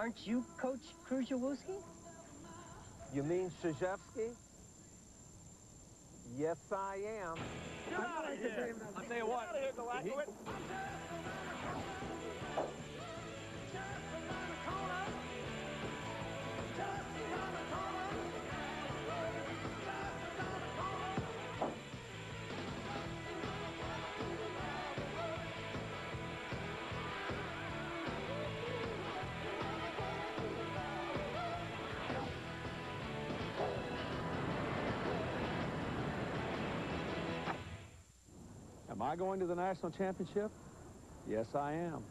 Aren't you Coach Krzyzewski? You mean Krzyzewski? Yes, I am. Get out of here! I'll tell you what. Get out of here, Galakowicz. Am I going to the national championship? Yes, I am.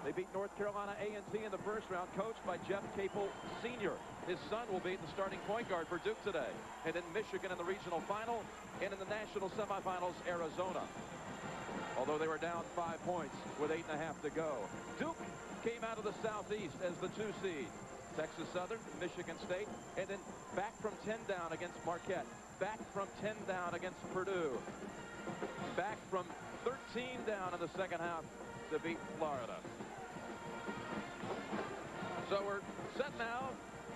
They beat North Carolina A&T in the first round, coached by Jeff Capel Sr. His son will be the starting point guard for Duke today. And then Michigan in the regional final, and in the national semifinals, Arizona. Although they were down 5 points with 8.5 to go. Duke came out of the Southeast as the 2 seed. Texas Southern, Michigan State, and then back from 10 down against Marquette. Back from 10 down against Purdue. Back from 13 down in the second half to beat Florida. So we're set now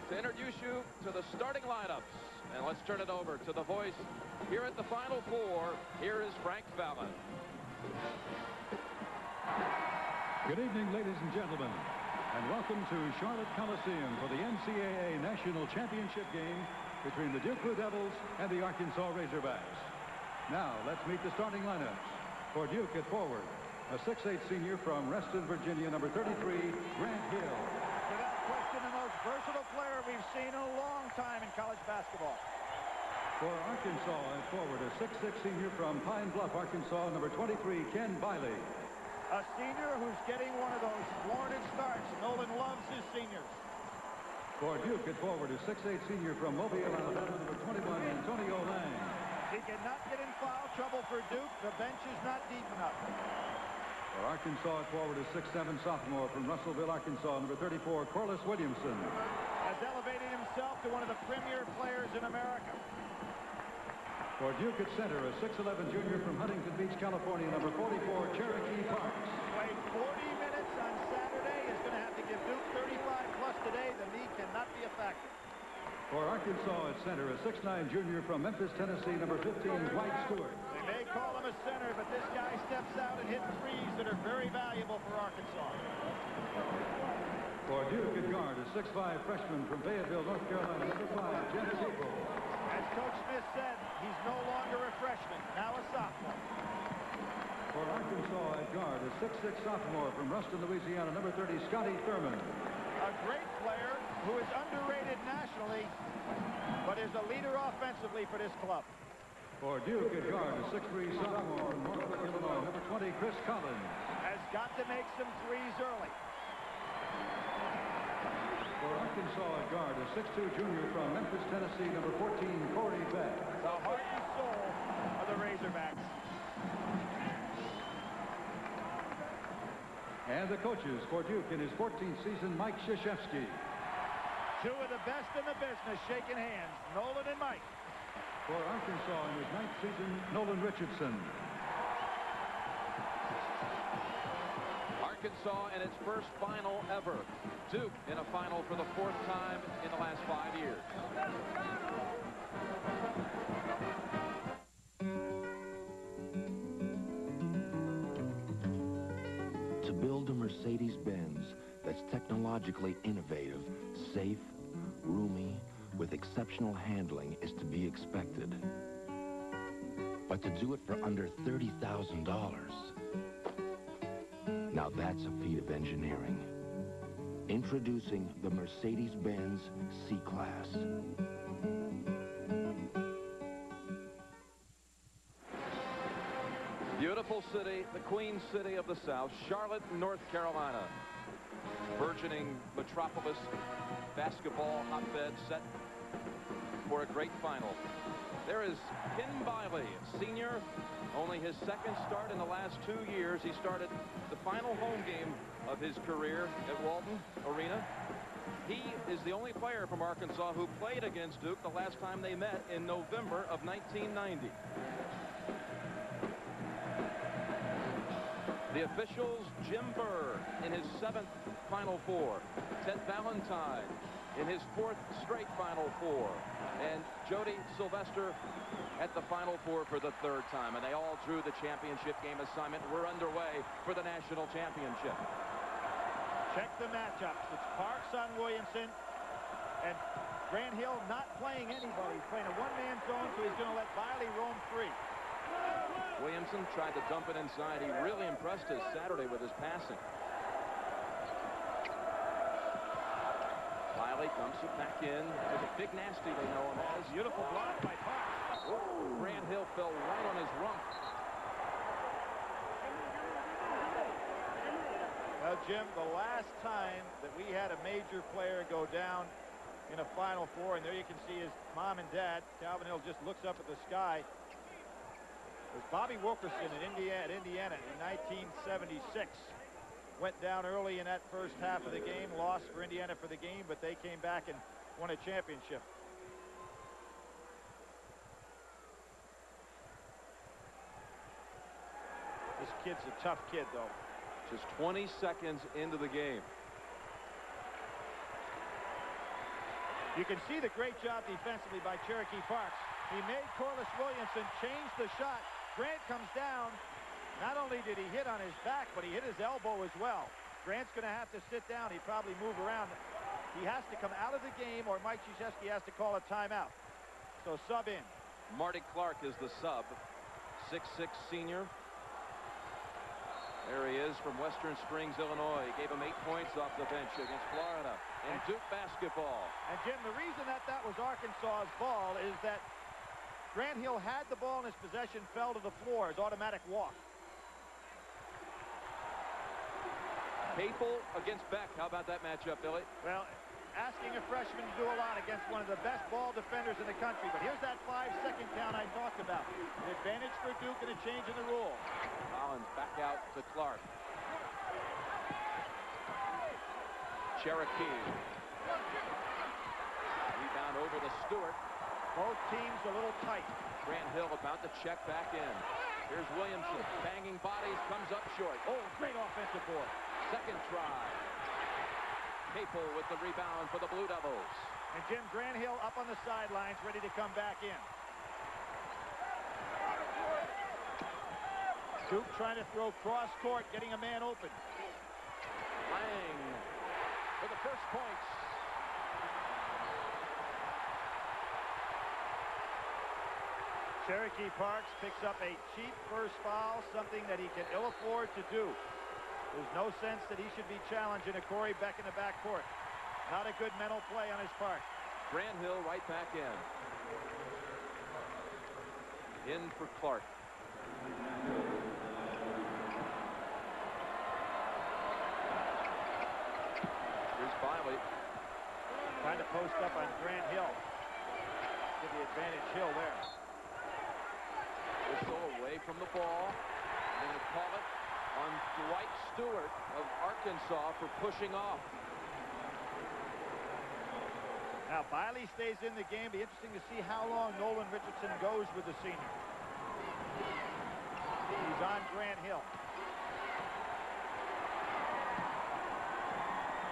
to introduce you to the starting lineups. And let's turn it over to the voice here at the Final Four. Here is Frank Fallon. Good evening, ladies and gentlemen, and welcome to Charlotte Coliseum for the NCAA National Championship game between the Duke Blue Devils and the Arkansas Razorbacks. Now, let's meet the starting lineups. For Duke at forward, a 6'8" senior from Reston, Virginia, number 33, Grant Hill. Without question, the most versatile player we've seen in a long time in college basketball. For Arkansas at forward, a 6'6" senior from Pine Bluff, Arkansas, number 23, Ken Biley. A senior who's getting one of those warranted starts. Nolan loves his seniors. For Duke at forward, a 6'8" senior from Mobile, Alabama, number 21, Antonio Lang. He cannot get in foul trouble for Duke. The bench is not deep enough. For Arkansas at forward, a 6'7" sophomore from Russellville, Arkansas, number 34, Corliss Williamson. Has elevated himself to one of the premier players in America. For Duke at center, a 6'11" junior from Huntington Beach, California, number 44, Cherokee Parks. Played 40 minutes on Saturday. Is going to have to give Duke 35 plus today. The knee cannot be a factor. For Arkansas at center, a 6'9" junior from Memphis, Tennessee, number 15, Dwight Stewart. They may call him a center, but this guy steps out and hits threes that are very valuable for Arkansas. For Duke at guard, a 6'5" freshman from Fayetteville, North Carolina, number 5, Jeff Capel. As Coach Smith said, he's no longer a freshman, now a sophomore. For Arkansas at guard, a 6'6" sophomore from Ruston, Louisiana, number 30, Scotty Thurman. A great player who is underrated nationally, but is a leader offensively for this club. For Duke at guard, a 6'3" sophomore from Norfolk, Illinois, number 20, Chris Collins. Has got to make some threes early. For Arkansas at guard, a 6'2" junior from Memphis, Tennessee, number 14, Corey Beck. The heart and soul of the Razorbacks. And the coaches for Duke in his 14th season, Mike Krzyzewski. Two of the best in the business shaking hands, Nolan and Mike. For Arkansas in his 9th season, Nolan Richardson. Arkansas in its first final ever. Duke in a final for the 4th time in the last 5 years. To build a Mercedes-Benz that's technologically innovative, safe, roomy, with exceptional handling is to be expected. But to do it for under $30,000, now that's a feat of engineering. Introducing the Mercedes-Benz C-Class. Beautiful city, the Queen City of the South, Charlotte, North Carolina. Burgeoning metropolis, basketball hotbed set for a great final. There is Ken Biley, senior, only his 2nd start in the last 2 years. He started the final home game of his career at Walton Arena. He is the only player from Arkansas who played against Duke the last time they met in November of 1990. The officials, Jim Burr in his 7th Final Four. Ted Valentine in his 4th straight Final Four. And Jody Sylvester at the Final Four for the 3rd time. And they all drew the championship game assignment. We're underway for the national championship. Check the matchups. It's Parks on Williamson. And Grant Hill not playing anybody. He's playing a one-man zone, so he's going to let Biley roam free. Williamson tried to dump it inside. He really impressed us Saturday with his passing. Biley dumps it back in. There's a big nasty they know him as. Beautiful block by Parks. Whoa. Grant Hill fell right on his rump. Well, Jim, the last time that we had a major player go down in a Final Four, and there you can see his mom and dad, Calvin Hill just looks up at the sky, was Bobby Wilkerson in Indiana in 1976. Went down early in that first half of the game, lost for Indiana for the game, but they came back and won a championship. This kid's a tough kid, though. Just 20 seconds into the game. You can see the great job defensively by Cherokee Parks. He made Corliss Williamson change the shot. Grant comes down. Not only did he hit on his back, but he hit his elbow as well. Grant's going to have to sit down. He probably move around. He has to come out of the game, or Mike Krzyzewski has to call a timeout. So sub in. Marty Clark is the sub. 6'6" senior. There he is from Western Springs, Illinois. He gave him 8 points off the bench against Florida in Duke basketball. And Jim, the reason that was Arkansas's ball is that Grant Hill had the ball in his possession, fell to the floor, his automatic walk. Capel against Beck. How about that matchup, Billy? Well, asking a freshman to do a lot against one of the best ball defenders in the country. But here's that 5-second count I talked about. The advantage for Duke and a change in the rule. Collins back out to Clark. Cherokee. Rebound over to Stewart. Both teams a little tight. Grant Hill about to check back in. Here's Williamson. Banging bodies, comes up short. Oh, great offensive board. Second try. Capel with the rebound for the Blue Devils. And Jim, Grant Hill up on the sidelines, ready to come back in. Duke trying to throw cross court, getting a man open. Lang for the first points. Cherokee Parks picks up a cheap first foul, something that he can ill afford to do. There's no sense that he should be challenging a Corey Beck in the backcourt. Not a good mental play on his part. Grant Hill right back in. In for Clark. Here's Biley. Trying to post up on Grant Hill. Give the advantage Hill there. Whistle away from the ball. They're going to call it on Dwight Stewart of Arkansas for pushing off. Now, Biley stays in the game. Be interesting to see how long Nolan Richardson goes with the senior. He's on Grant Hill.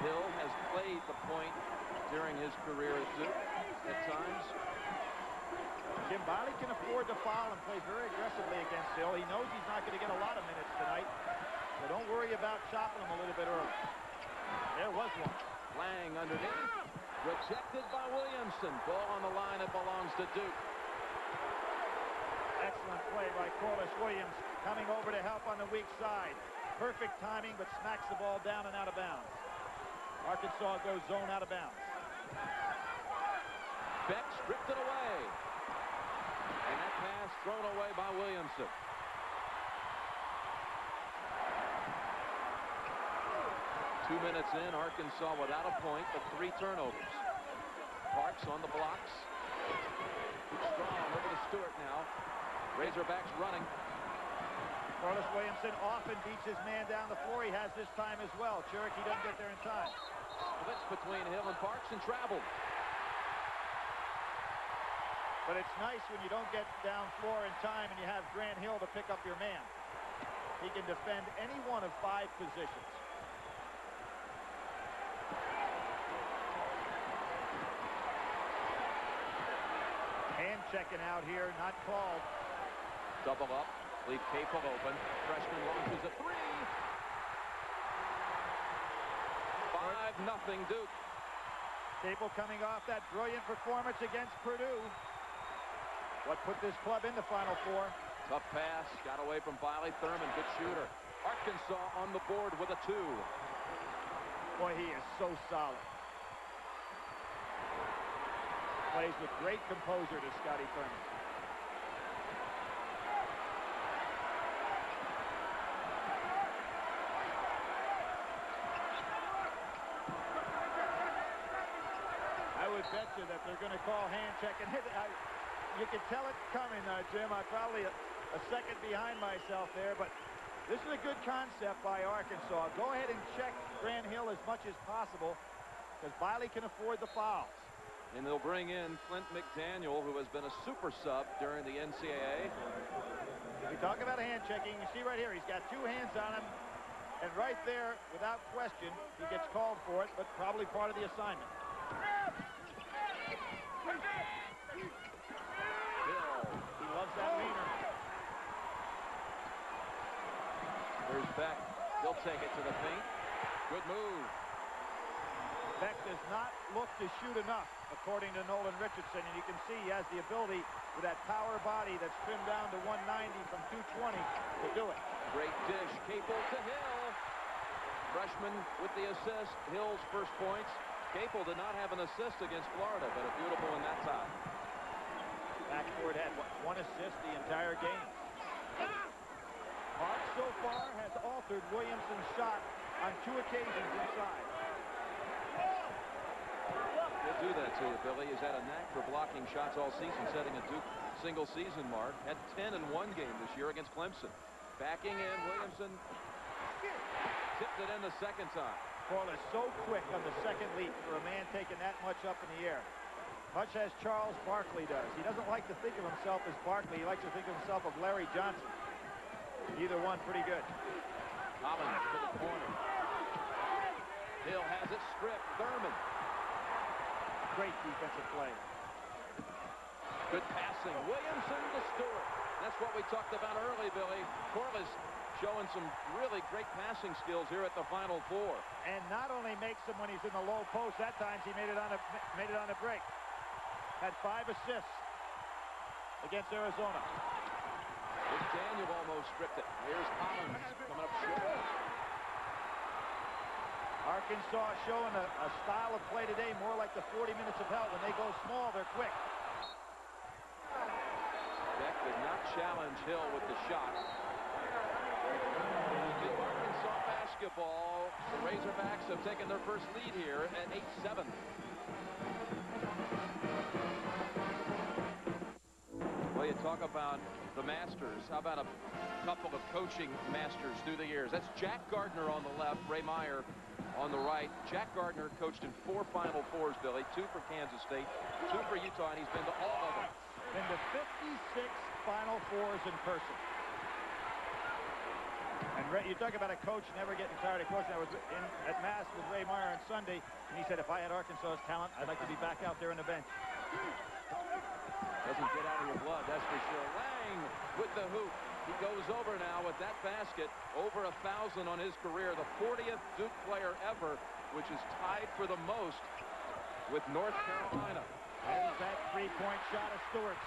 Hill has played the point during his career at Duke at times. Jim, Biley can afford to foul and play very aggressively against Hill. He knows he's not going to get a lot of minutes tonight, so don't worry about chopping him a little bit early. There was one. Lang underneath. Rejected by Williamson. Ball on the line. It belongs to Duke. Excellent play by Corliss Williams, coming over to help on the weak side. Perfect timing, but smacks the ball down and out of bounds. Arkansas goes zone out of bounds. Beck stripped it away. And that pass thrown away by Williamson. Two minutes in, Arkansas without a point, but 3 turnovers. Parks on the blocks. Strong over to Stewart now. Razorbacks running. Corliss Williamson often beats his man down the floor. He has this time as well. Cherokee doesn't get there in time. Blitz between Hill and Parks and traveled. But it's nice when you don't get down floor in time and you have Grant Hill to pick up your man. He can defend any one of 5 positions. checking out here, not called. Double up, leave Capel open. Freshman launches a three. 5-0 Duke. Capel coming off that brilliant performance against Purdue. What put this club in the Final Four? Tough pass, got away from Biley. Thurman, good shooter. Arkansas on the board with a 2. Boy, he is so solid. Plays with great composure to Scotty Thurman. I would bet you that they're going to call hand check and hit it. You can tell it coming, Jim. I'm probably a second behind myself there, but this is a good concept by Arkansas. Go ahead and check Grant Hill as much as possible because Biley can afford the fouls. And they'll bring in Clint McDaniel, who has been a super sub during the NCAA. We talk about hand checking. You see right here, he's got 2 hands on him. And right there, without question, he gets called for it, but probably part of the assignment. He loves that leaner. There's Beck. He'll take it to the paint. Good move. Beck does not look to shoot enough, according to Nolan Richardson, and you can see he has the ability with that power body that's trimmed down to 190 from 220 to do it. Great dish. Capel to Hill. Freshman with the assist. Hill's first points. Capel did not have an assist against Florida, but a beautiful one that time. Backcourt had 1 assist the entire game. Mark so far has altered Williamson's shot on 2 occasions inside. He'll do that to you, Billy. He's had a knack for blocking shots all season, setting a Duke single-season mark. Had 10 in 1 game this year against Clemson. Backing in, Williamson tipped it in the second time. Corliss so quick on the second leap for a man taking that much up in the air. Much as Charles Barkley does. He doesn't like to think of himself as Barkley. He likes to think of himself of Larry Johnson. Either one pretty good. Collins to the corner. Hill has it stripped. Thurman. Great defensive play. Good passing. Williamson to Stewart. That's what we talked about early, Billy. Corliss showing some really great passing skills here at the Final Four. And not only makes them when he's in the low post, that time he made it on a break. Had 5 assists against Arizona. McDaniel almost stripped it. Here's Collins coming up short. Arkansas showing a style of play today more like the 40 minutes of hell. When they go small, they're quick. Beck did not challenge Hill with the shot. In Arkansas basketball, the Razorbacks have taken their first lead here at 8-7. Well, you talk about the Masters. How about a couple of coaching masters through the years? That's Jack Gardner on the left, Ray Meyer on the right. Jack Gardner coached in 4 Final Fours, Billy. 2 for Kansas State, 2 for Utah, and he's been to all of them. Been to 56 Final Fours in person. And Ray, you talk about a coach never getting tired of coaching. I was at Mass with Ray Meyer on Sunday, and he said, if I had Arkansas's talent, I'd like to be back out there on the bench. Doesn't get out of your blood, that's for sure. Lang with the hoop. He goes over now with that basket. Over 1,000 on his career. The 40th Duke player ever, which is tied for the most with North Carolina. There's that 3-point shot of Stewart's.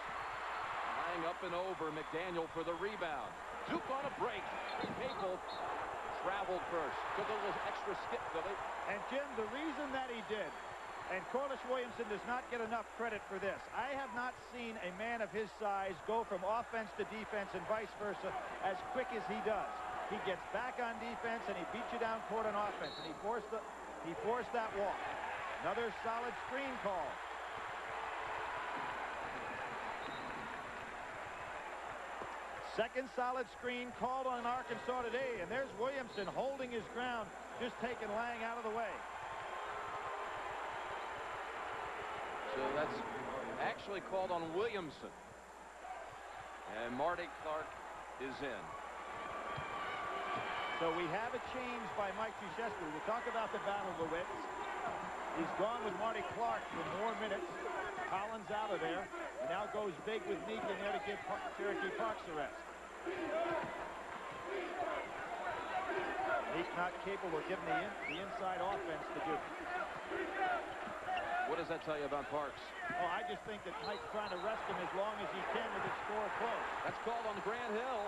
Lang up and over. McDaniel for the rebound. Duke on a break. Capel traveled first. Took a little extra skip, Billy. And Jim, the reason that he did, and Corliss Williamson does not get enough credit for this. I have not seen a man of his size go from offense to defense and vice versa as quick as he does. He gets back on defense and he beats you down court on offense, and he forced that walk. Another solid screen call. Second solid screen called on Arkansas today, and there's Williamson holding his ground, just taking Lang out of the way. So that's actually called on Williamson. And Marty Clark is in. So we have a change by Mike Krzyzewski. We talk about the battle of the wits. He's gone with Marty Clark for more minutes. Collins out of there. And and now goes big with Meek in there to give Cherokee Parks the rest. Meek not capable of giving the inside offense to Duke. What does that tell you about Parks? Oh, I just think that Mike's trying to rest him as long as he can with his score close. That's called on Grant Hill.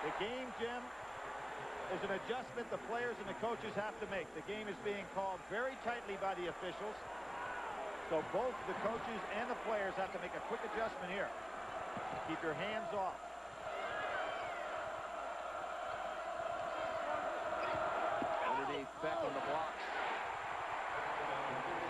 The game, Jim, is an adjustment the players and the coaches have to make. The game is being called very tightly by the officials. So both the coaches and the players have to make a quick adjustment here. Keep your hands off. Underneath Beck on the blocks.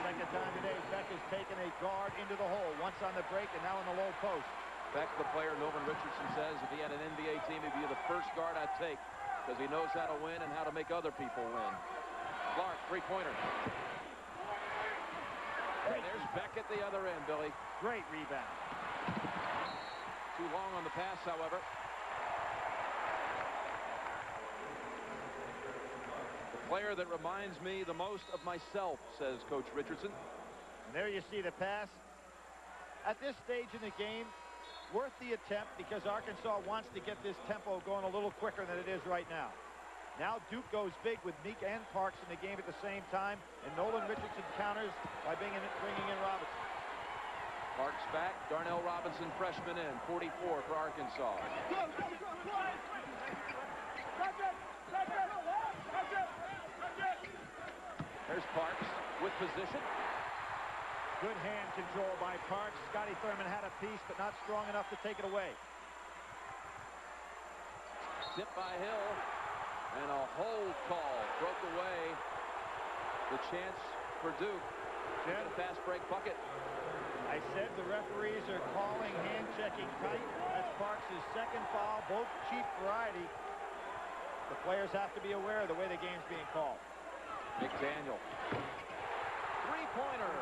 Second time today, Beck has taken a guard into the hole. Once on the break and now in the low post. Beck, the player, Nolan Richardson says if he had an NBA team, he'd be the first guard I'd take because he knows how to win and how to make other people win. Clark, three-pointer. And there's Beck at the other end, Billy. Great rebound. Too long on the pass, however. The player that reminds me the most of myself, says Coach Richardson. And there you see the pass. At this stage in the game, worth the attempt because Arkansas wants to get this tempo going a little quicker than it is right now. Now Duke goes big with Meek and Parks in the game at the same time, and Nolan Richardson counters by bringing in Robinson. Parks back, Darnell Robinson, freshman in, 44 for Arkansas. There's Parks with position. Good hand control by Parks. Scotty Thurman had a piece, but not strong enough to take it away. Tip by Hill, and a hold call broke away the chance for Duke to get a fast break bucket. I said the referees are calling hand-checking tight. That's Parks' second foul, both cheap variety. The players have to be aware of the way the game's being called. McDaniel. Three-pointer.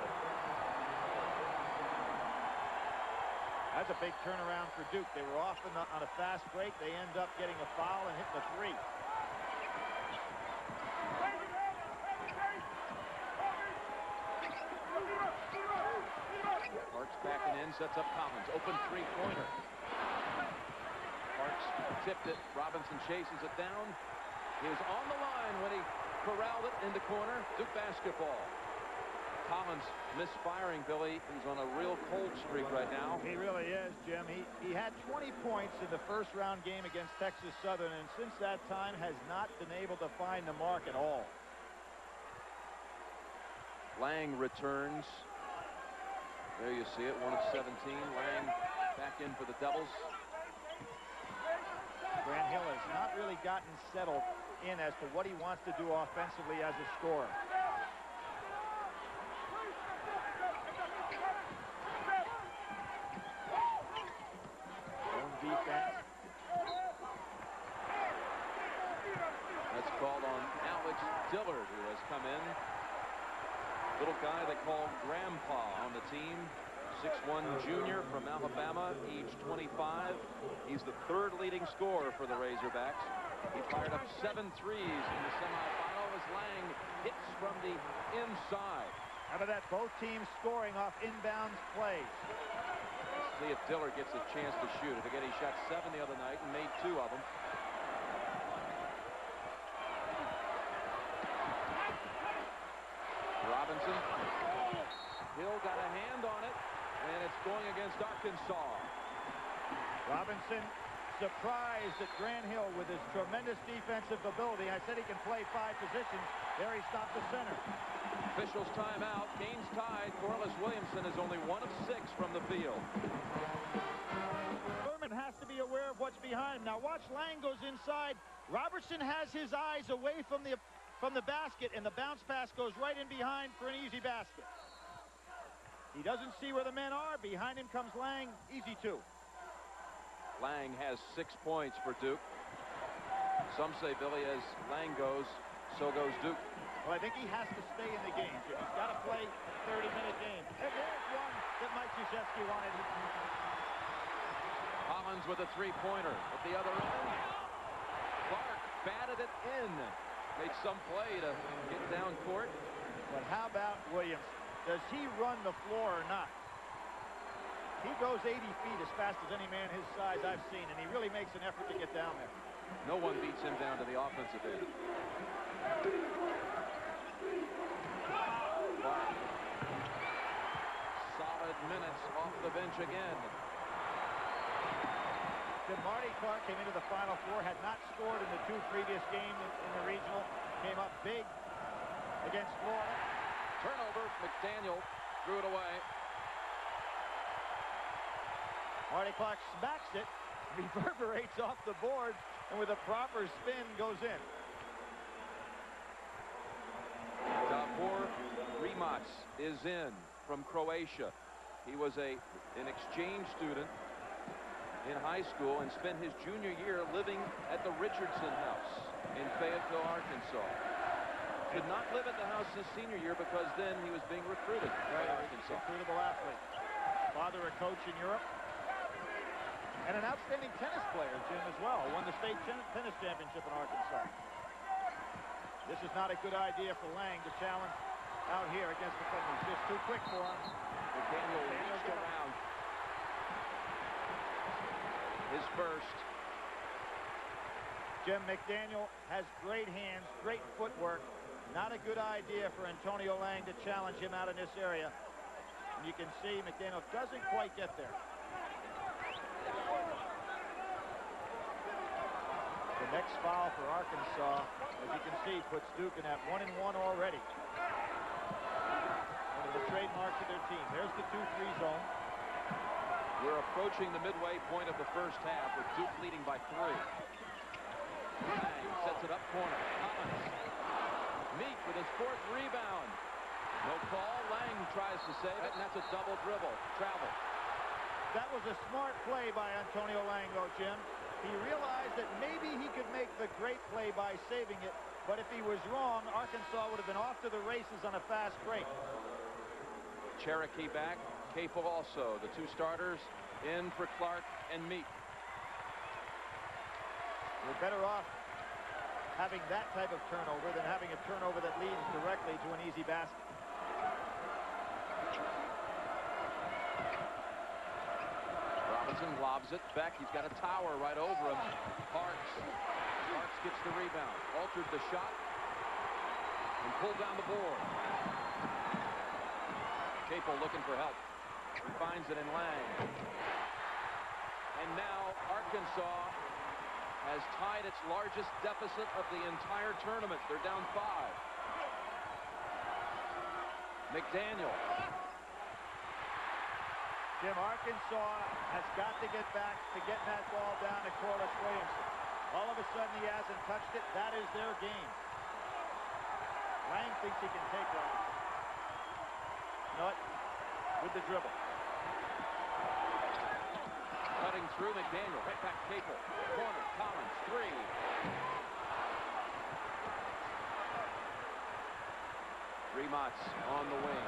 That's a big turnaround for Duke. They were off on a fast break. They end up getting a foul and hitting a three. Parks backing in, sets up Collins. Open three-pointer. Parks tipped it. Robinson chases it down. He was on the line when he corralled it in the corner. Duke basketball. Collins misfiring, Billy. He's on a real cold streak right now. He really is, Jim. He had 20 points in the first-round game against Texas Southern, and since that time has not been able to find the mark at all. Lang returns. There you see it, 1 of 17. Lang back in for the Devils. Grant Hill has not really gotten settled in as to what he wants to do offensively as a scorer. Own defense. That's called on Alex Dillard, who has come in. Little guy they call Grandpa on the team. 6'1" junior from Alabama, age 25. He's the third leading scorer for the Razorbacks. He fired up 7 threes in the semifinal as Lang hits from the inside. How about that? Both teams scoring off inbounds plays. Let's see if Dillard gets a chance to shoot it. Again, he shot 7 the other night and made 2 of them. Robinson. Hill got a hand on it, and it's going against Arkansas. Robinson surprised at Grant Hill with his tremendous defensive ability. I said he can play 5 positions. There he stopped the center. Officials timeout. Game's tied. Corliss Williamson is only 1 of 6 from the field. Thurman has to be aware of what's behind him. Now watch, Lang goes inside. Robertson has his eyes away from the basket, and the bounce pass goes right in behind for an easy basket. He doesn't see where the men are. Behind him comes Lang. Easy 2. Lang has 6 points for Duke. Some say, Billy, as Lang goes, so goes Duke. Well, I think he has to stay in the game. He's got to play a 30-minute game. And there's one that Mike Krzyzewski wanted. Collins with a three-pointer at the other end. Clark batted it in. Made some play to get down court. But how about Williams? Does he run the floor or not? He goes 80 feet as fast as any man his size I've seen, and he really makes an effort to get down there. No one beats him down to the offensive end. Clark. Solid minutes off the bench again. Marty Clark came into the Final Four, had not scored in the 2 previous games in the regional, came up big against Florida. Turnover, McDaniel threw it away. Marty Clark smacks it, reverberates off the board, and with a proper spin goes in. Davor Rimac is in from Croatia. He was an exchange student in high school and spent his junior year living at the Richardson House in Fayetteville, Arkansas. Could not live at the house his senior year because then he was being recruited by Arkansas. Recruitable athlete. Father a coach in Europe. And an outstanding tennis player, Jim, as well. Won the state tennis championship in Arkansas. This is not a good idea for Lang to challenge out here against the Clippers. Just too quick for him. McDaniel reached around. His first. Jim, McDaniel has great hands, great footwork. Not a good idea for Antonio Lang to challenge him out in this area. And you can see McDaniel doesn't quite get there. The next foul for Arkansas, as you can see, puts Duke in at 1-1 already. One of the trademarks of their team. There's the 2-3 zone. We're approaching the midway point of the first half with Duke leading by 3. Lang sets it up corner. Collins. Meek with his 4th rebound. No call. Lang tries to save it, and that's a double dribble. Travel. That was a smart play by Antonio Lang, though, Jim. He realized that maybe he could make the great play by saving it, but if he was wrong, Arkansas would have been off to the races on a fast break. Cherokee back. Capel also. The 2 starters in for Clark and Meek. We're better off having that type of turnover than having a turnover that leads directly to an easy basket. Robinson lobs it. Beck, he's got a tower right over him. Parks gets the rebound. Altered the shot and pulled down the board. Capel looking for help. He finds it in Lang. And now Arkansas has tied its largest deficit of the entire tournament. They're down 5. McDaniel. Jim, Arkansas has got to get back to getting that ball down to Corliss Williamson. All of a sudden he hasn't touched it. That is their game. Lang thinks he can take that. Not with the dribble. Cutting through McDaniel. Right back Capel. Corner. Collins. 3. Rimac on the wing.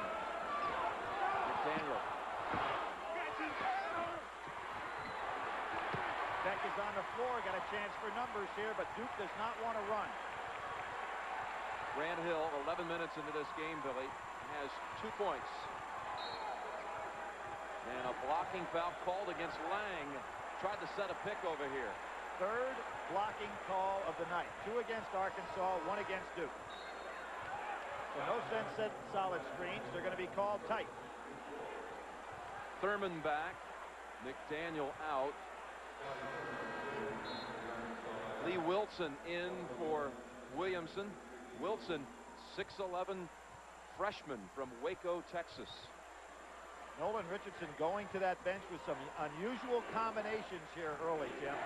McDaniel. Beck is on the floor. Got a chance for numbers here, but Duke does not want to run. Grant Hill, 11 minutes into this game, Billy, has 2 points. And a blocking foul called against Lang. Tried to set a pick over here. 3rd blocking call of the night. 2 against Arkansas, 1 against Duke. So no sense setting solid screens. They're going to be called tight. Thurman back. McDaniel out. Lee Wilson in for Williamson. Wilson, 6'11" freshman from Waco, Texas. Nolan Richardson going to that bench with some unusual combinations here early, Jim.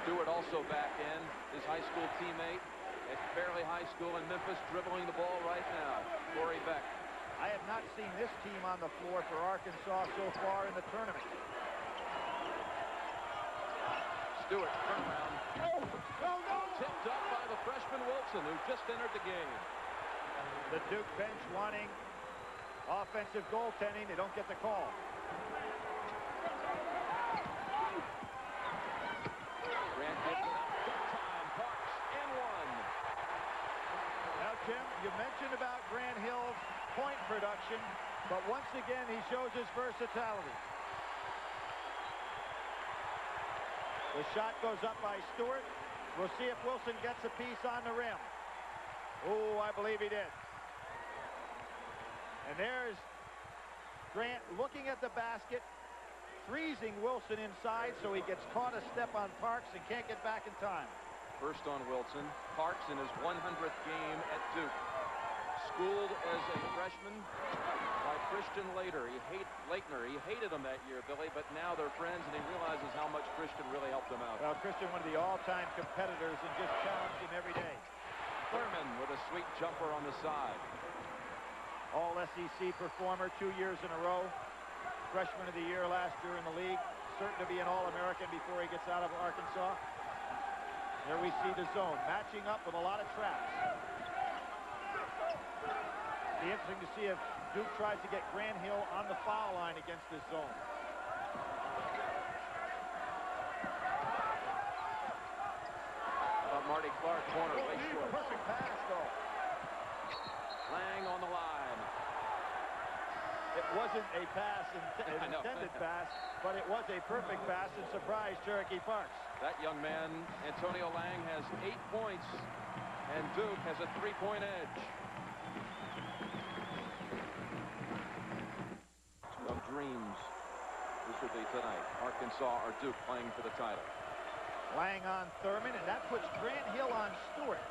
Stewart also back in, his high school teammate at Fairleigh High School in Memphis, dribbling the ball right now. Corey Beck. I have not seen this team on the floor for Arkansas so far in the tournament. Stewart, turnaround. Tipped up by the freshman Wilson, who just entered the game. The Duke bench wanting offensive goaltending. They don't get the call. Grant gives it up. Good time. Parks and 1. Now, Tim, you mentioned about Grant Hill's point production, but once again, he shows his versatility. The shot goes up by Stewart. We'll see if Wilson gets a piece on the rim. Oh, I believe he did. And there's Grant looking at the basket, freezing Wilson inside, so he gets caught a step on Parks and can't get back in time. First on Wilson. Parks in his 100th game at Duke. Schooled as a freshman by Christian Laettner. He hated him that year, Billy, but now they're friends, and he realizes how much Christian really helped him out. Well, Christian, one of the all-time competitors, and just challenged him every day. Thurman with a sweet jumper on the side. All-SEC performer 2 years in a row. Freshman of the year last year in the league. Certain to be an All-American before he gets out of Arkansas. There we see the zone matching up with a lot of traps. Be interesting to see if Duke tries to get Grant Hill on the foul line against this zone. How about Marty Clark, corner, way short. Perfect pass, though. Lang on the line. It wasn't a pass, an intended pass, but it was a perfect pass and surprised Cherokee Parks. That young man, Antonio Lang, has 8 points, and Duke has a 3-point edge. Of dreams. This would be tonight. Arkansas or Duke playing for the title. Lang on Thurman, and that puts Grant Hill on Stewart.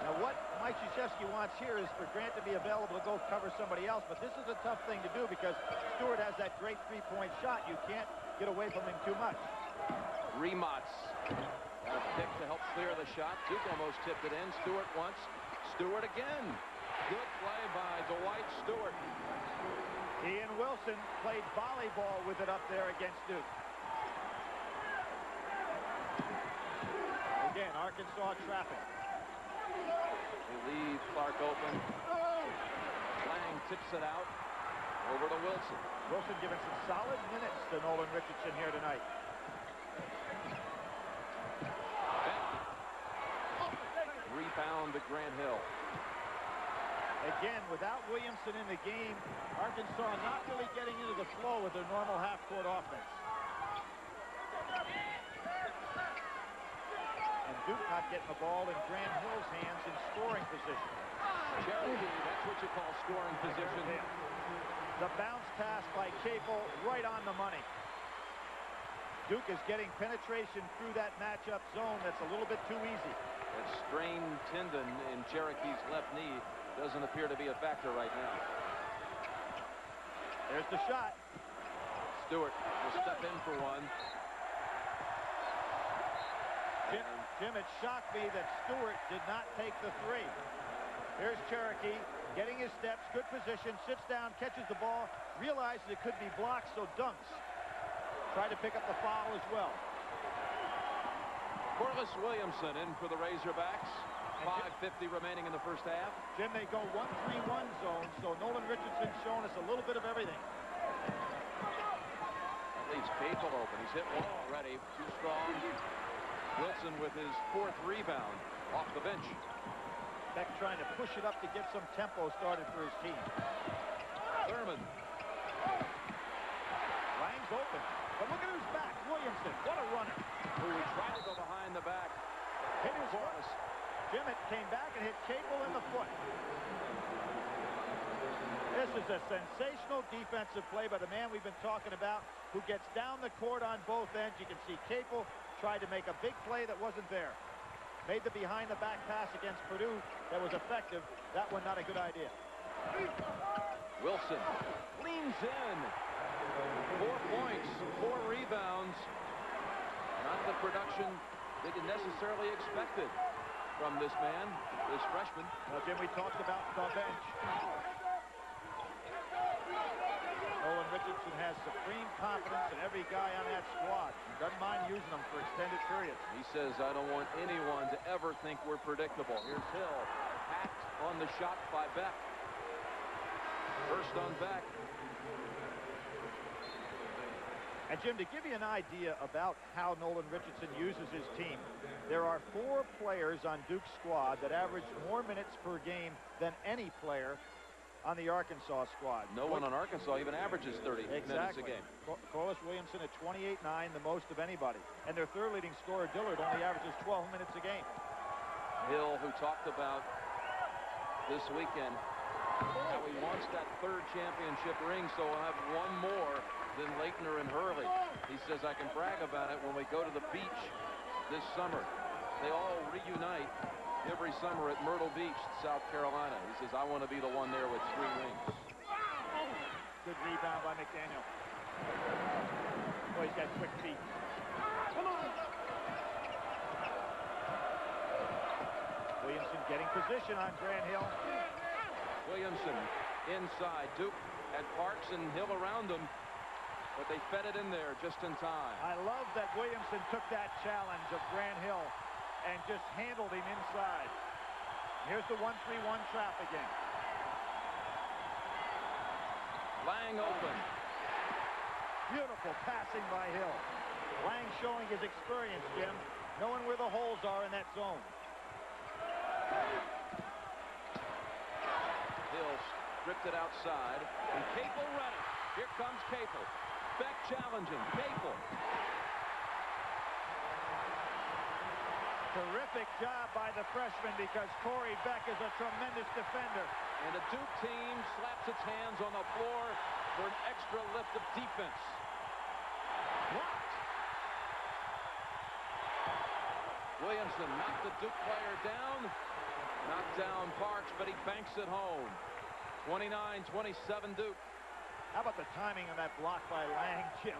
Now, what Mike Krzyzewski wants here is for Grant to be available to go cover somebody else, but this is a tough thing to do because Stewart has that great three-point shot. You can't get away from him too much. Remots. A pick to help clear the shot. Duke almost tipped it in. Stewart once. Stewart again. Good play by Dwight Stewart. Ian Wilson played volleyball with it up there against Duke. Again, Arkansas trapping. They leave Clark open. Lang tips it out. Over to Wilson. Wilson giving some solid minutes to Nolan Richardson here tonight. Rebound to Grant Hill. Again, without Williamson in the game, Arkansas not really getting into the flow with their normal half-court offense. And Duke not getting the ball in Grant Hill's hands in scoring position. Cherokee, that's what you call scoring position. The bounce pass by Capel right on the money. Duke is getting penetration through that matchup zone that's a little bit too easy. That strained tendon in Cherokee's left knee doesn't appear to be a factor right now. There's the shot. Stewart will step in for one. Jim, it shocked me that Stewart did not take the three. Here's Cherokee getting his steps, good position, sits down, catches the ball, realizes it could be blocked, so dunks. Tried to pick up the foul as well. Corliss Williamson in for the Razorbacks. 5:50 remaining in the first half. Jim, they go 1-3-1 zone, so Nolan Richardson's shown us a little bit of everything. That leaves Capel open. He's hit one already. Too strong. Wilson with his 4th rebound off the bench. Beck trying to push it up to get some tempo started for his team. Thurman. Lang's open. But look at who's back. Williamson. What a runner. Who he tried to go behind the back. Hit his foot. Jimmitt came back and hit Capel in the foot. This is a sensational defensive play by the man we've been talking about, who gets down the court on both ends. You can see Capel tried to make a big play that wasn't there. Made the behind-the-back pass against Purdue that was effective. That one not a good idea. Wilson leans in. 4 points, 4 rebounds. Not the production they necessarily expected from this man, this freshman. Well, Jim, we talked about the bench. Nolan Richardson has supreme confidence in every guy on that squad. He doesn't mind using them for extended periods. He says, I don't want anyone to ever think we're predictable. Here's Hill, hacked on the shot by Beck. First on Beck. And, Jim, to give you an idea about how Nolan Richardson uses his team, there are 4 players on Duke's squad that average more minutes per game than any player on the Arkansas squad. No one on Arkansas even averages 30 minutes a game. Corliss Williamson at 28-9, the most of anybody. And their third leading scorer, Dillard, only averages 12 minutes a game. Hill, who talked about this weekend how he wants that third championship ring, so we'll have one more than Leitner and Hurley. He says, I can brag about it when we go to the beach this summer. They all reunite every summer at Myrtle Beach, South Carolina. He says, I want to be the one there with 3 rings. Good rebound by McDaniel. Boy, he's got quick feet. Come on! Williamson getting position on Grant Hill. Williamson inside. Duke had Parks and Hill around him, but they fed it in there just in time. I love that Williamson took that challenge of Grant Hill and just handled him inside. Here's the 1-3-1 trap again. Lang open. Beautiful passing by Hill. Lang showing his experience, Jim, knowing where the holes are in that zone. Hill stripped it outside, and Capel ready. Here comes Capel. Beck challenging. Capel. Terrific job by the freshman because Corey Beck is a tremendous defender. And the Duke team slaps its hands on the floor for an extra lift of defense. Blocked. Williamson knocked the Duke player down. Knocked down Parks, but he banks it home. 29-27 Duke. How about the timing on that block by Lang, Jim?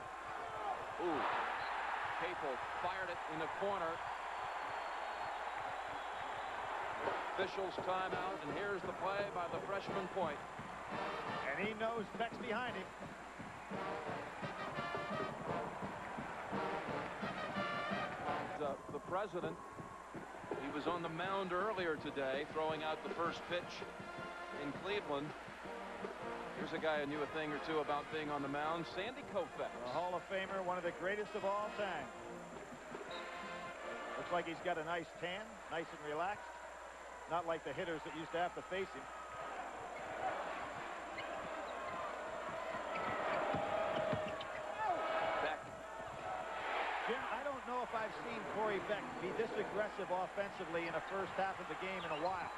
Ooh. Capel fired it in the corner. Officials timeout, and here's the play by the freshman point. And he knows Beck's behind him. The president, he was on the mound earlier today throwing out the first pitch in Cleveland. Here's a guy who knew a thing or two about being on the mound, Sandy Koufax. A Hall of Famer, one of the greatest of all time. Looks like he's got a nice tan, nice and relaxed. Not like the hitters that used to have to face him. Beck. Jim, I don't know if I've seen Corey Beck be this aggressive offensively in the first half of the game in a while.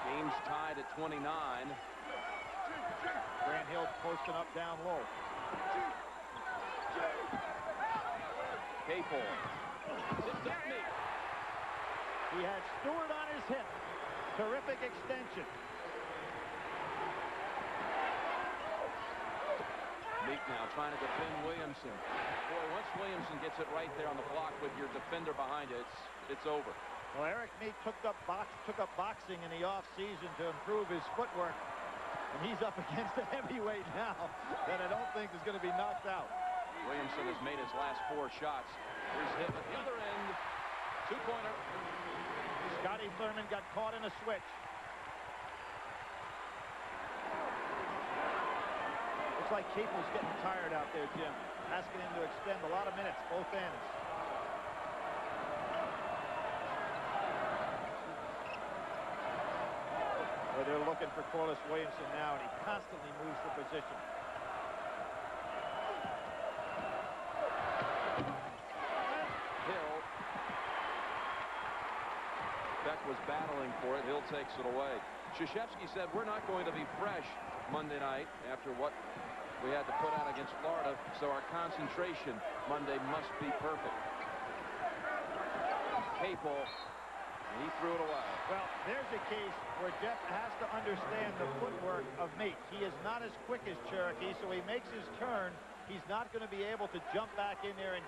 Game's tied at 29. Grant Hill posting up down low. Capel. He had Stewart on his hip. Terrific extension. Meek now trying to defend Williamson. Boy, once Williamson gets it right there on the block with your defender behind it, it's over. Well, Eric Meek took up boxing in the offseason to improve his footwork. And he's up against a heavyweight now that I don't think is going to be knocked out. Williamson has made his last 4 shots. Here's hit at the other end. 2-pointer. Scotty Thurman got caught in a switch. Looks like Capel's getting tired out there, Jim. Asking him to extend a lot of minutes, both ends. Well, they're looking for Corliss Williamson now, and he constantly moves the position. Hill. Beck was battling for it. Hill takes it away. Krzyzewski said, we're not going to be fresh Monday night after what we had to put out against Florida, so our concentration Monday must be perfect. Capel, he threw it away. Well, there's a case where Jeff has to understand the footwork of Meek. He is not as quick as Cherokee, so he makes his turn. He's not going to be able to jump back in there and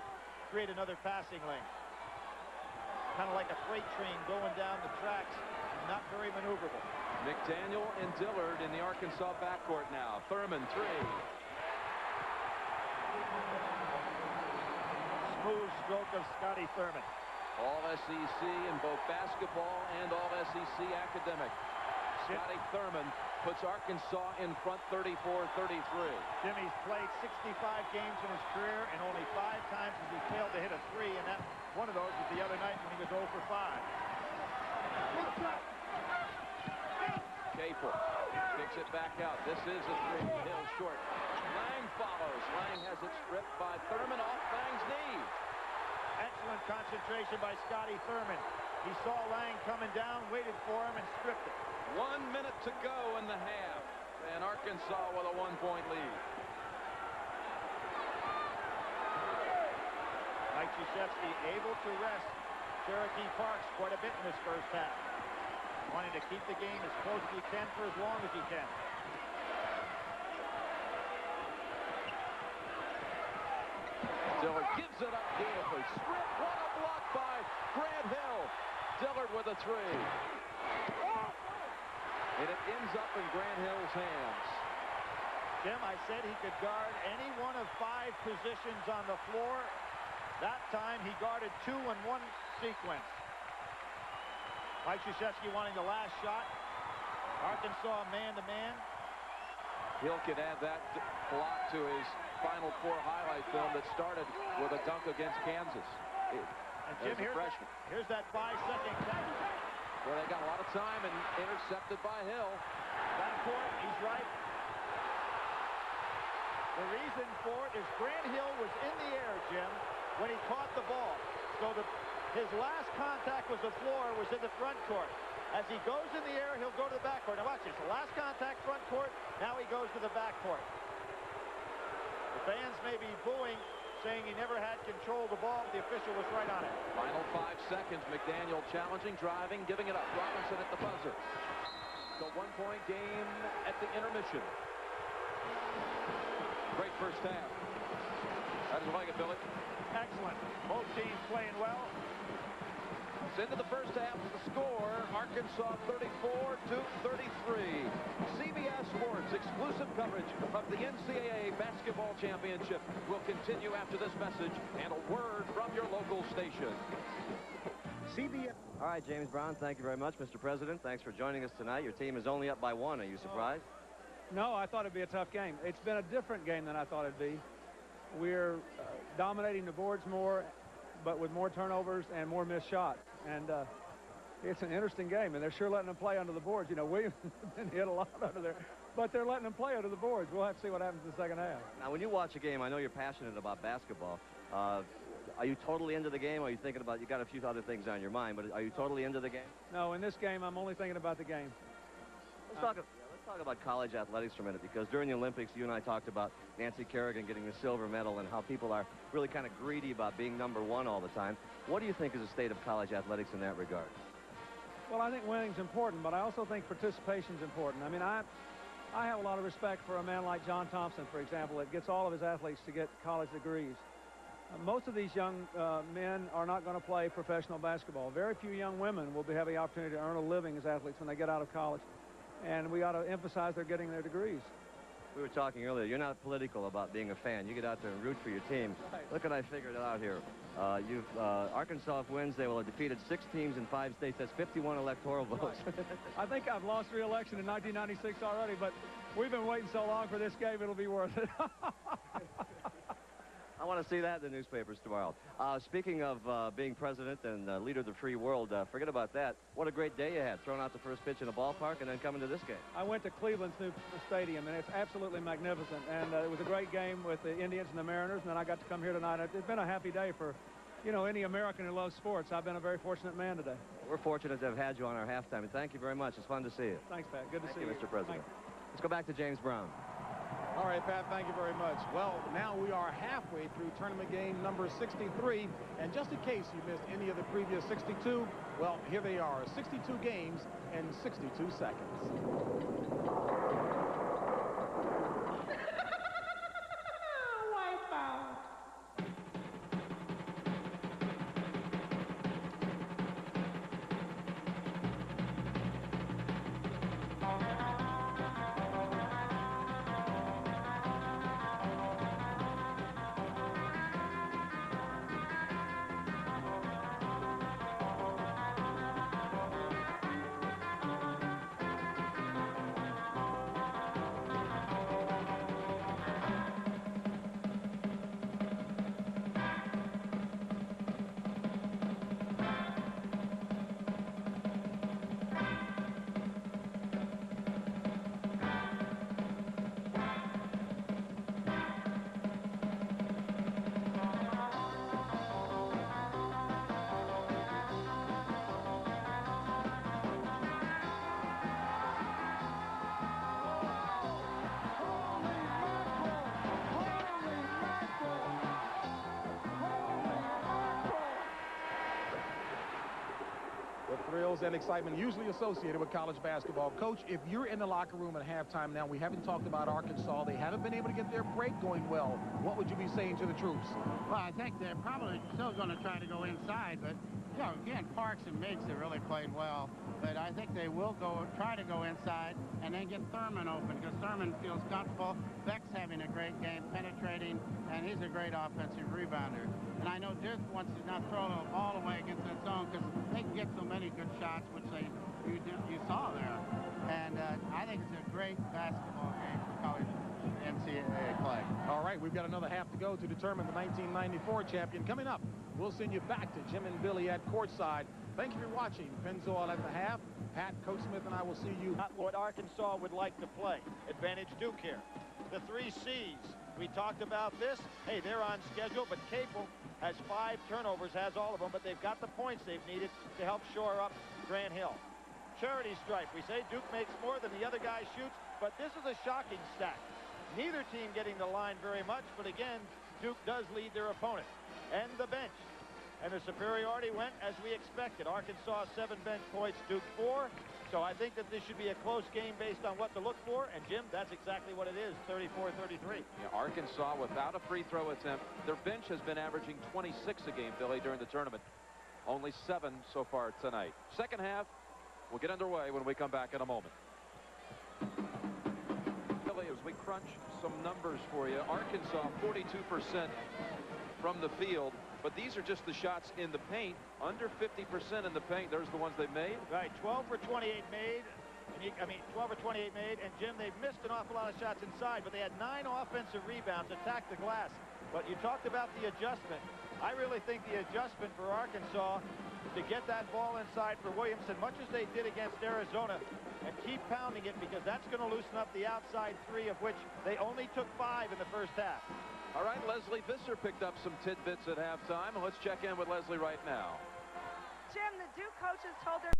create another passing lane. Kind of like a freight train going down the tracks. Not very maneuverable. McDaniel and Dillard in the Arkansas backcourt now. Thurman, 3. Smooth stroke of Scotty Thurman. All SEC in both basketball and all SEC academic. Scotty Thurman puts Arkansas in front 34-33. Jimmy's played 65 games in his career, and only 5 times has he failed to hit a 3, and that one of those was the other night when he was 0 for 5. Capel kicks it back out. This is a three. Hill short. Lang follows. Lang has it stripped by Thurman off Lang's knee. Excellent concentration by Scotty Thurman. He saw Lang coming down, waited for him, and stripped it. 1 minute to go in the half, and Arkansas with a 1-point lead. Mike Krzyzewski able to rest Cherokee Parks quite a bit in this first half. Wanting to keep the game as close as he can for as long as he can. Dillard gives it up beautifully. Strip, what a block by Grant Hill. Dillard with a three. And it ends up in Grant Hill's hands. Jim, I said he could guard any one of 5 positions on the floor. That time he guarded 2 in one sequence. Mike Krzyzewski wanting the last shot. Arkansas man-to-man. Hill could add that block to his Final Four highlight film that started with a dunk against Kansas. And Jim, here's that 5-second count. Where they got a lot of time and intercepted by Hill. Backcourt, he's right. The reason for it is Grant Hill was in the air, Jim, when he caught the ball. So his last contact was the floor, was in the front court. As he goes in the air, he'll go to the backcourt. Now watch this. The last contact front court, now he goes to the backcourt. The fans may be booing, saying he never had control of the ball, but the official was right on it. Final 5 seconds. McDaniel challenging, driving, giving it up. Robinson at the buzzer. The 1-point game at the intermission. Great first half. How did you like it, Billy? Excellent. Both teams playing well. It's into the first half of the score. Arkansas 34-33. CBS Sports exclusive coverage of the NCAA basketball championship will continue after this message and a word from your local station. CBS. All right, James Brown, thank you very much, Mr. President. Thanks for joining us tonight. Your team is only up by 1. Are you surprised? No, I thought it'd be a tough game. It's been a different game than I thought it'd be. We're dominating the boards more, but with more turnovers and more missed shots. And it's an interesting game, and they're sure letting them play under the boards. You know, Williams been hit a lot under there, but they're letting them play under the boards. We'll have to see what happens in the second half. Now, when you watch a game, I know you're passionate about basketball. Are you totally into the game? Or are you thinking about, you got a few other things on your mind, but are you totally into the game? No, in this game, I'm only thinking about the game. Let's talk about college athletics for a minute, because during the Olympics, you and I talked about Nancy Kerrigan getting the silver medal and how people are really kind of greedy about being #1 all the time. What do you think is the state of college athletics in that regard? Well, I think winning's important, but I also think participation's important. I mean, I have a lot of respect for a man like John Thompson, for example, that gets all of his athletes to get college degrees. Most of these young men are not going to play professional basketball. Very few young women will have the opportunity to earn a living as athletes when they get out of college. And we ought to emphasize they're getting their degrees. We were talking earlier. You're not political about being a fan. You get out there and root for your team. Right. Look what I figured out here. Arkansas wins. They will have defeated 6 teams in 5 states. That's 51 electoral votes. Right. I think I've lost re-election in 1996 already, but we've been waiting so long for this game, it'll be worth it. I want to see that in the newspapers tomorrow. Speaking of being president and leader of the free world, forget about that. What a great day you had, throwing out the first pitch in a ballpark and then coming to this game. I went to Cleveland's new stadium, and it's absolutely magnificent. And it was a great game with the Indians and the Mariners, and then I got to come here tonight. It's been a happy day for, you know, any American who loves sports. I've been a very fortunate man today. We're fortunate to have had you on our halftime, and thank you very much. It's fun to see you. Thanks, Pat. Good to see you. Thank you, Mr. President. Let's go back to James Brown. All right, Pat, thank you very much. Well, now we are halfway through tournament game number 63. And just in case you missed any of the previous 62, well, here they are, 62 games and 62 seconds. Wipeout. thrills and excitement usually associated with college basketball. Coach, if you're in the locker room at halftime now, we haven't talked about Arkansas. They haven't been able to get their break going well. What would you be saying to the troops? Well, I think they're probably still going to try to go inside, but, you know, again, Parks and Miggs have really played well. But I think they will try to go inside and then get Thurman open, because Thurman feels comfortable. Beck's having a great game, penetrating, and he's a great offensive rebounder. And I know Duke wants to not throw the ball away against that zone, because they can get so many good shots, which you saw there. And I think it's a great basketball game for college NCAA play. All right, we've got another half to go to determine the 1994 champion. Coming up, we'll send you back to Jim and Billy at courtside. Thank you for watching Pennzoil at the half. Pat, Coach Smith, and I will see you. Not what Arkansas would like to play. Advantage Duke here. The 3 C's. We talked about this. Hey, they're on schedule, but Capel has 5 turnovers, has all of them, but they've got the points they've needed to help shore up Grant Hill. Charity stripe. We say Duke makes more than the other guy shoots, but this is a shocking stat. Neither team getting the line very much, but again, Duke does lead their opponent. And the bench. And the superiority went as we expected. Arkansas 7 bench points, Duke 4. So I think that this should be a close game based on what to look for. And, Jim, that's exactly what it is, 34-33. Yeah, Arkansas without a free throw attempt. Their bench has been averaging 26 a game, Billy, during the tournament. Only 7 so far tonight. Second half will get underway when we come back in a moment. Billy, as we crunch some numbers for you, Arkansas 42% from the field. But these are just the shots in the paint. Under 50% in the paint. There's the ones they made. Right, 12 for 28 made. And 12 for 28 made. And, Jim, they've missed an awful lot of shots inside, but they had 9 offensive rebounds, attacked the glass. But you talked about the adjustment. I really think the adjustment for Arkansas to get that ball inside for Williamson, much as they did against Arizona, and keep pounding it, because that's going to loosen up the outside 3, of which they only took 5 in the first half. All right, Leslie Visser picked up some tidbits at halftime, and let's check in with Leslie right now. Jim, the Duke coaches told their